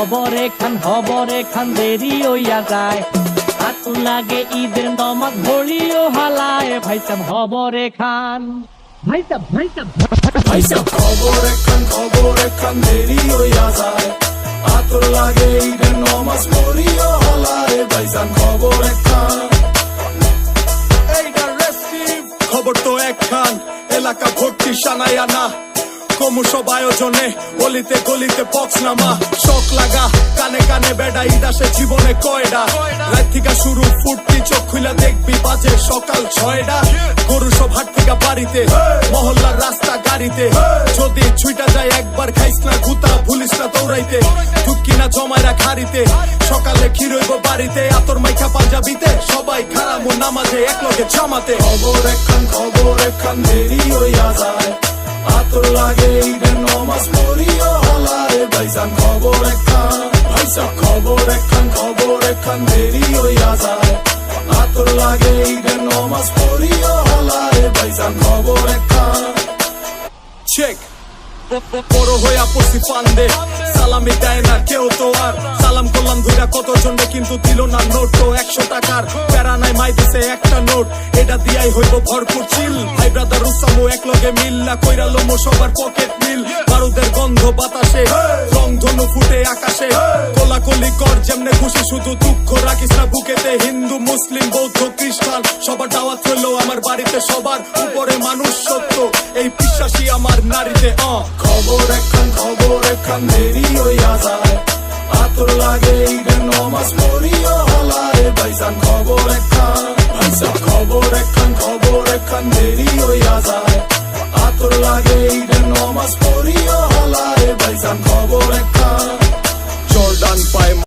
খবর এখান দেরি হইয়া যায়। আতুর লাগে ঈদের নমাজ ভরিও হালায়। ভাইসাব খবর এখান ভাইসাব খবর এখান দেরি হইয়া যায়। আতুর লাগে ঈদের নমাজ পড়িও হালায়। ভাইজান খবর এখান, এইটা রেস্টিভ খবর তো একখান। এলাকা ভর্তি সানায়া না ক্রমশ আয়োজনে, অলিতে গলিতে পক্স নামা শখ লাগা। কানে কানে বেড়া ইদাসে জীবনে কয়ডা। রাত থেকে শুরু ফুটতি চোখ খুলে দেখবি বাজে সকাল 6টা। গরু সব হাট থেকে বাড়িতে, মহল্লার রাস্তা গাড়িতে। যদি ছুইটা যায় একবার খাইস না গুতা, ভুলিস না দৌড়াইতে। ঢুকি না জমাইরা খাড়িতে, সকালে ক্ষীরইব বাড়িতে। আতর মাইখা পাঞ্জাবিতে সবাই খারামো নামাজে একলগে জামাতে। খবর এখান দেরি হইয়া যায়। আতর লাগে ঈদের নমাজ পড়িও হালায়। ভাইজান খবর এখান দেরি হইয়া যায়। আতর লাগে ঈদের নমাজ পড়িও হালায়। ভাইজান খবর এখান চেক বড় হইয়া পড়ছি ফান্দে। সালামি দেয় না কেউ তো আর। সালাম করলাম ধইরা কতজনে, কিন্তু দিল না নোট। 100 টাকার প্যারা নাই, মাই দিছে একটা নোট। এটা দিয়াই হইব ভরপুর চিল। ভাই ব্রাদার উসামো একলগে মিল না কইরা লোমো সবার পকেট মিল। বারুদের গন্ধ বাতাসে, রং ধনু ফুটে আকাশে। কোলাকুলি কর যেমনে খুশি, শুধু দুঃখ রাখিস না বুকেতে। হিন্দু মুসলিম বৌদ্ধ খ্রিস্টান সবার দাওয়াত হইলো আমার বাড়িতে। সবার উপরে মানুষ সত্য, এই বিশ্বাসী আমার নারীতে। খবর এখান দেরি হইয়া যায়। আতর লাগে ঈদের নমাজ পড়িও হালায়। ভাইজান খবর এখান দেরি হইয়া যায়। আতর লাগে ঈদের নমাজ পড়িও হালায়। ভাইজান খবর এখান জর্ডান পায়।